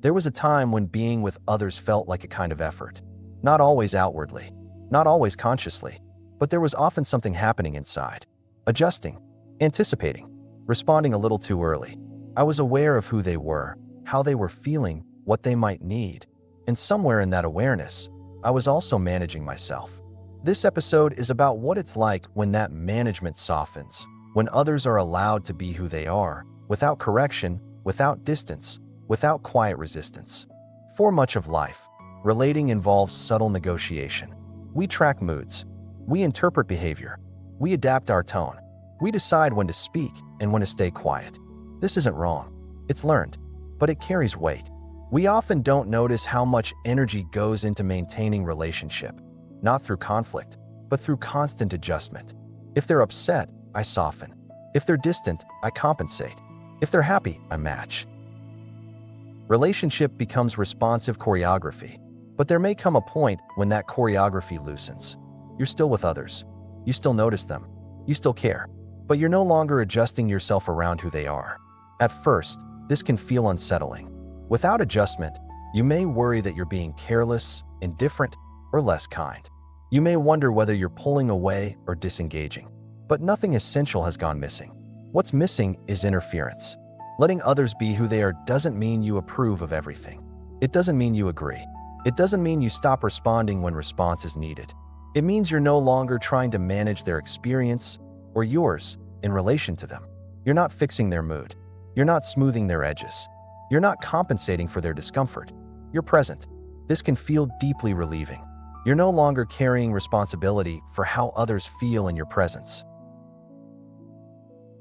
There was a time when being with others felt like a kind of effort. Not always outwardly, not always consciously, but there was often something happening inside. Adjusting, anticipating, responding a little too early. I was aware of who they were, how they were feeling, what they might need. And somewhere in that awareness, I was also managing myself. This episode is about what it's like when that management softens, when others are allowed to be who they are, without correction, without distance, without quiet resistance. For much of life, relating involves subtle negotiation. We track moods. We interpret behavior. We adapt our tone. We decide when to speak and when to stay quiet. This isn't wrong. It's learned, but it carries weight. We often don't notice how much energy goes into maintaining relationship, not through conflict, but through constant adjustment. If they're upset, I soften. If they're distant, I compensate. If they're happy, I match. Relationship becomes responsive choreography, but there may come a point when that choreography loosens. You're still with others. You still notice them. You still care. But you're no longer adjusting yourself around who they are. At first, this can feel unsettling. Without adjustment, you may worry that you're being careless, indifferent, or less kind. You may wonder whether you're pulling away or disengaging. But nothing essential has gone missing. What's missing is interference. Letting others be who they are doesn't mean you approve of everything. It doesn't mean you agree. It doesn't mean you stop responding when response is needed. It means you're no longer trying to manage their experience or yours in relation to them. You're not fixing their mood. You're not smoothing their edges. You're not compensating for their discomfort. You're present. This can feel deeply relieving. You're no longer carrying responsibility for how others feel in your presence.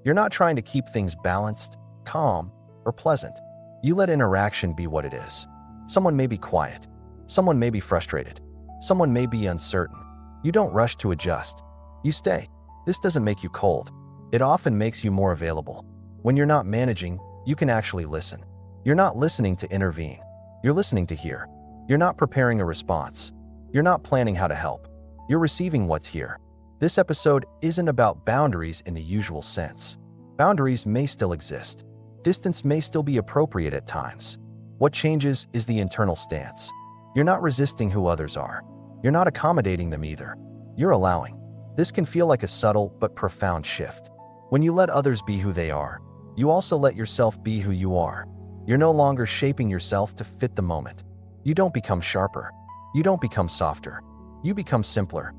You're not trying to keep things balanced, calm, or pleasant. You let interaction be what it is. Someone may be quiet. Someone may be frustrated. Someone may be uncertain. You don't rush to adjust. You stay. This doesn't make you cold. It often makes you more available. When you're not managing, you can actually listen. You're not listening to intervene. You're listening to hear. You're not preparing a response. You're not planning how to help. You're receiving what's here. This episode isn't about boundaries in the usual sense. Boundaries may still exist. Distance may still be appropriate at times. What changes is the internal stance. You're not resisting who others are. You're not accommodating them either. You're allowing. This can feel like a subtle but profound shift. When you let others be who they are, you also let yourself be who you are. You're no longer shaping yourself to fit the moment. You don't become sharper. You don't become softer. You become simpler.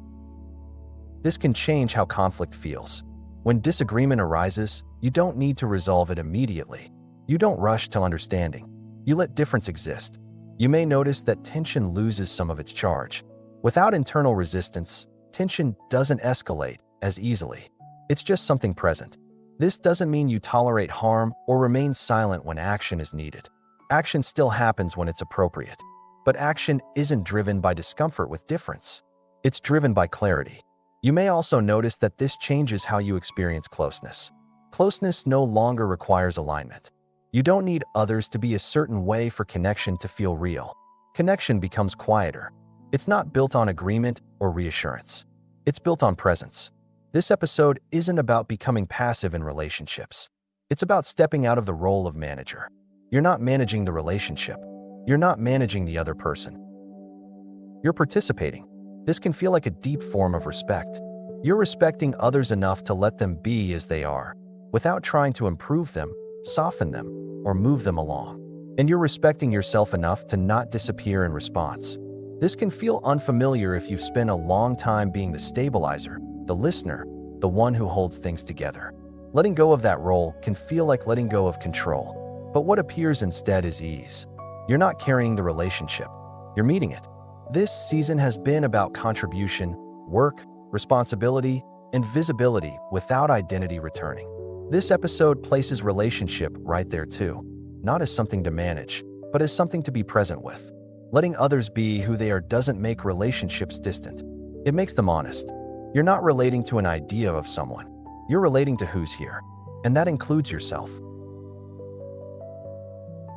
This can change how conflict feels. When disagreement arises, you don't need to resolve it immediately. You don't rush to understanding. You let difference exist. You may notice that tension loses some of its charge. Without internal resistance, tension doesn't escalate as easily. It's just something present. This doesn't mean you tolerate harm or remain silent when action is needed. Action still happens when it's appropriate. But action isn't driven by discomfort with difference. It's driven by clarity. You may also notice that this changes how you experience closeness. Closeness no longer requires alignment. You don't need others to be a certain way for connection to feel real. Connection becomes quieter. It's not built on agreement or reassurance. It's built on presence. This episode isn't about becoming passive in relationships. It's about stepping out of the role of manager. You're not managing the relationship. You're not managing the other person. You're participating. This can feel like a deep form of respect. You're respecting others enough to let them be as they are, without trying to improve them, soften them, or move them along. And you're respecting yourself enough to not disappear in response. This can feel unfamiliar if you've spent a long time being the stabilizer, the listener, the one who holds things together. Letting go of that role can feel like letting go of control. But what appears instead is ease. You're not carrying the relationship. You're meeting it. This season has been about contribution, work, responsibility, and visibility without identity returning. This episode places relationship right there too, not as something to manage, but as something to be present with. Letting others be who they are doesn't make relationships distant. It makes them honest. You're not relating to an idea of someone. You're relating to who's here, and that includes yourself.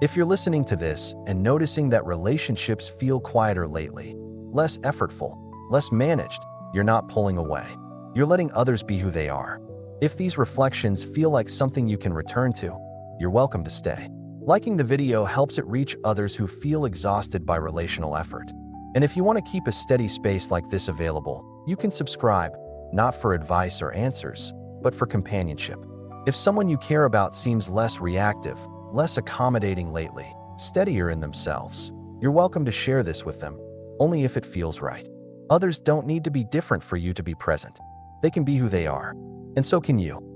If you're listening to this and noticing that relationships feel quieter lately, less effortful, less managed, you're not pulling away. You're letting others be who they are. If these reflections feel like something you can return to, you're welcome to stay. Liking the video helps it reach others who feel exhausted by relational effort. And if you want to keep a steady space like this available, you can subscribe, not for advice or answers, but for companionship. If someone you care about seems less reactive, less accommodating lately, steadier in themselves, you're welcome to share this with them, only if it feels right. Others don't need to be different for you to be present. They can be who they are, and so can you.